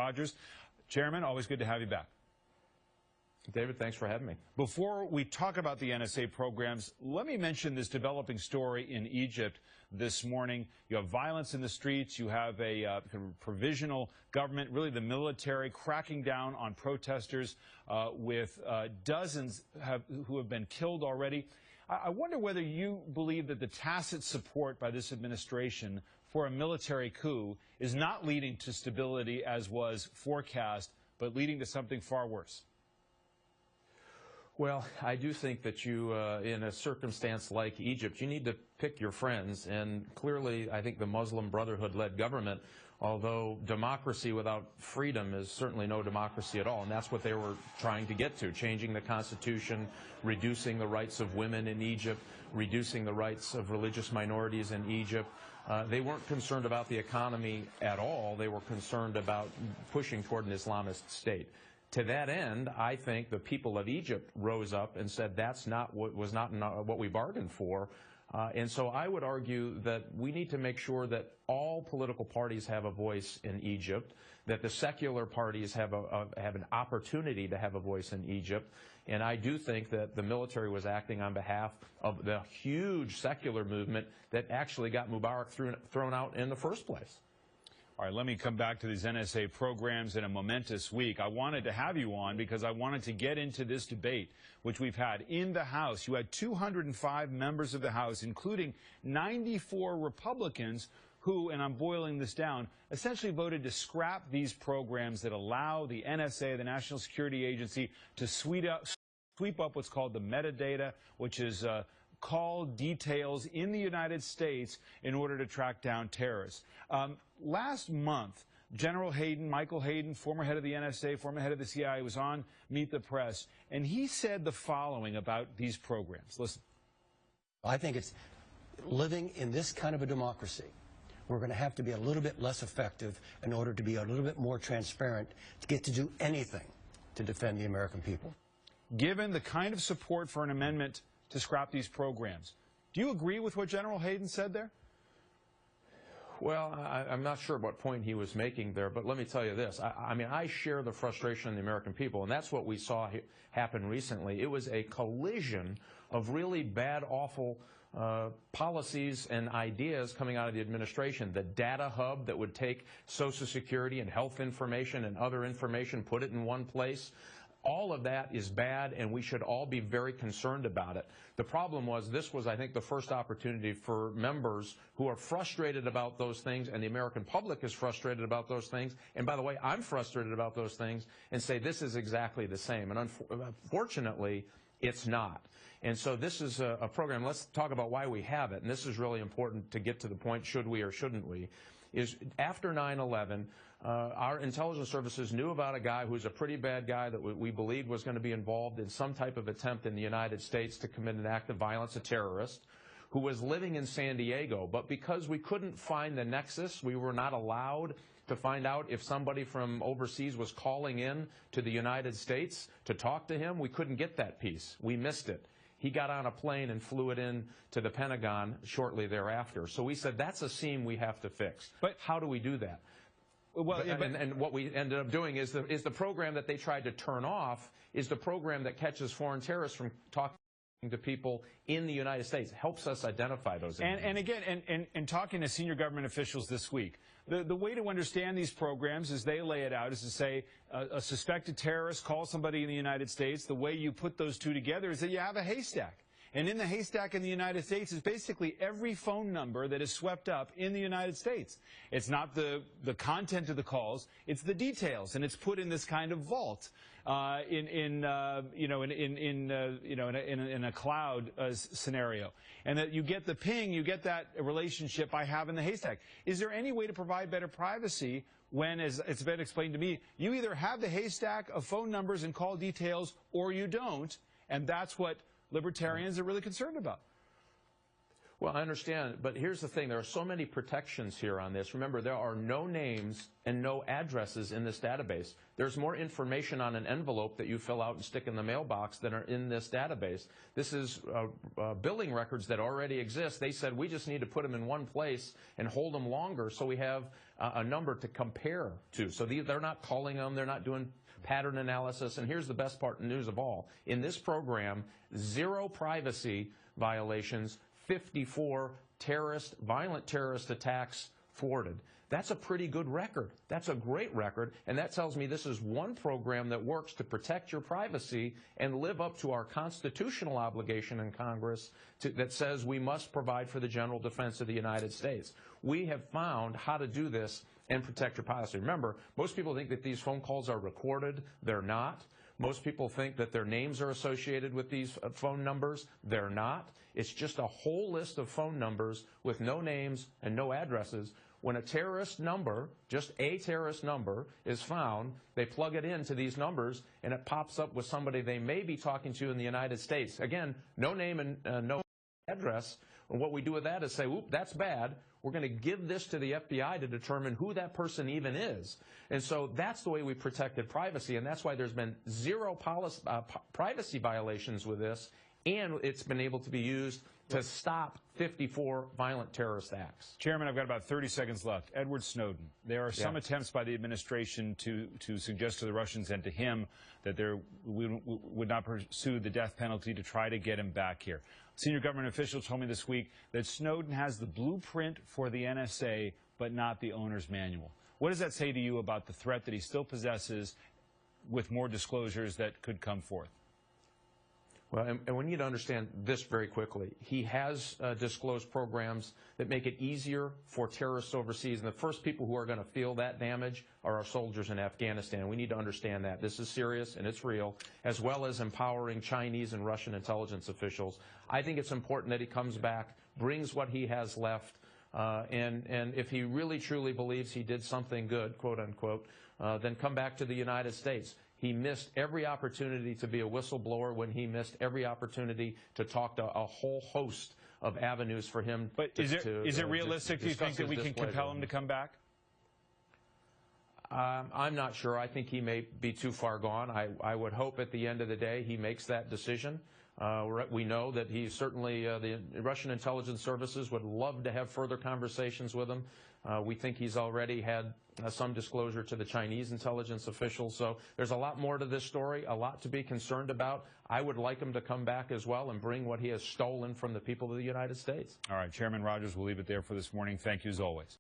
Rogers. Chairman, always good to have you back. David, thanks for having me. Before we talk about the NSA programs, let me mention this developing story in Egypt this morning. You have violence in the streets. You have a provisional government, really the military, cracking down on protesters with dozens who have been killed already. I wonder whether you believe that the tacit support by this administration for a military coup is not leading to stability as was forecast, but leading to something far worse. Well, I do think that you, in a circumstance like Egypt, you need to pick your friends. And clearly, I think the Muslim Brotherhood-led government, although democracy without freedom is certainly no democracy at all, and that's what they were trying to get to, changing the Constitution, reducing the rights of women in Egypt, reducing the rights of religious minorities in Egypt. They weren't concerned about the economy at all. They were concerned about pushing toward an Islamist state. To that end, I think the people of Egypt rose up and said that's not what we bargained for. And so I would argue that we need to make sure that all political parties have a voice in Egypt, that the secular parties have an opportunity to have a voice in Egypt. And I do think that the military was acting on behalf of the huge secular movement that actually got Mubarak thrown out in the first place. All right, let me come back to these NSA programs in a momentous week. I wanted to have you on because I wanted to get into this debate, which we've had in the House. You had 205 members of the House, including 94 Republicans who, and I'm boiling this down, essentially voted to scrap these programs that allow the NSA, the National Security Agency, to sweep up what's called the metadata, which is call details in the United States in order to track down terrorists. Last month, General Hayden, Michael Hayden, former head of the NSA, former head of the CIA, was on Meet the Press, and he said the following about these programs. Listen. I think it's living in this kind of a democracy. We're going to have to be a little bit less effective in order to be a little bit more transparent to get to do anything to defend the American people. Given the kind of support for an amendment to scrap these programs, do you agree with what General Hayden said there? Well, I'm not sure what point he was making there, but let me tell you this. I mean, I share the frustration of the American people, and that's what we saw happen recently. It was a collision of really bad, awful policies and ideas coming out of the administration. The data hub that would take Social Security and health information and other information, put it in one place. All of that is bad, and we should all be very concerned about it. The problem was this was, I think, the first opportunity for members who are frustrated about those things, and the American public is frustrated about those things. And by the way, I'm frustrated about those things, and say this is exactly the same. And unfortunately, it's not. And so this is a program. Let's talk about why we have it. And this is really important to get to the point, should we or shouldn't we, is after 9/11, our intelligence services knew about a guy who's a pretty bad guy that we believed was going to be involved in some type of attempt in the United States to commit an act of violence, a terrorist, who was living in San Diego. But because we couldn't find the nexus, we were not allowed to find out if somebody from overseas was calling in to the United States to talk to him. We couldn't get that piece. We missed it. He got on a plane and flew it in to the Pentagon shortly thereafter. So we said, that's a seam we have to fix. But how do we do that? Well, and what we ended up doing is the program that they tried to turn off is the program that catches foreign terrorists from talking to people in the United States, helps us identify those. And again, and talking to senior government officials this week, the way to understand these programs as they lay it out is to say a suspected terrorist calls somebody in the United States. The way you put those two together is that you have a haystack. And in the haystack in the United States is basically every phone number that is swept up in the United States. It's not the content of the calls, it's the details, and it's put in this kind of vault in a cloud scenario. And that you get the ping, you get that relationship I have in the haystack. Is there any way to provide better privacy when, as it's been explained to me, you either have the haystack of phone numbers and call details or you don't, and that's what libertarians are really concerned about? Well, I understand, but here's the thing. There are so many protections here on this. Remember, there are no names and no addresses in this database. There's more information on an envelope that you fill out and stick in the mailbox than are in this database. This is billing records that already exist. They said we just need to put them in one place and hold them longer so we have a number to compare to. So they're not calling them. They're not doing pattern analysis. And here's the best part, news of all. In this program, 0 privacy violations, 54 violent terrorist attacks thwarted. That's a pretty good record. That's a great record, and that tells me this is one program that works to protect your privacy and live up to our constitutional obligation in Congress that says we must provide for the general defense of the United States. We have found how to do this and protect your privacy. Remember, most people think that these phone calls are recorded. They're not. Most people think that their names are associated with these phone numbers. They're not. It's just a whole list of phone numbers with no names and no addresses. When a terrorist number, just a terrorist number, is found, they plug it into these numbers, and it pops up with somebody they may be talking to in the United States. Again, no name and no address. And what we do with that is say, oop, that's bad. We're going to give this to the FBI to determine who that person even is. And so that's the way we protected privacy, and that's why there's been 0 privacy violations with this, and it's been able to be used to stop 54 violent terrorist acts. Chairman, I've got about 30 seconds left. Edward Snowden. There are some attempts by the administration to suggest to the Russians and to him that we would not pursue the death penalty to try to get him back here. Senior government officials told me this week that Snowden has the blueprint for the NSA, but not the owner's manual. What does that say to you about the threat that he still possesses with more disclosures that could come forth? Well, and we need to understand this very quickly. He has disclosed programs that make it easier for terrorists overseas, and the first people who are going to feel that damage are our soldiers in Afghanistan. We need to understand that. This is serious and it's real, as well as empowering Chinese and Russian intelligence officials. I think it's important that he comes back, brings what he has left, and if he really truly believes he did something good, quote unquote, then come back to the United States. He missed every opportunity to be a whistleblower when he missed every opportunity to talk to a whole host of avenues for him. But is it realistic, do you think, that we can compel him to come back? I'm not sure. I think he may be too far gone. I would hope at the end of the day he makes that decision. We know that he certainly, the Russian intelligence services would love to have further conversations with him. We think he's already had some disclosure to the Chinese intelligence officials. So there's a lot more to this story, a lot to be concerned about. I would like him to come back as well and bring what he has stolen from the people of the United States. All right, Chairman Rogers, we'll leave it there for this morning. Thank you as always.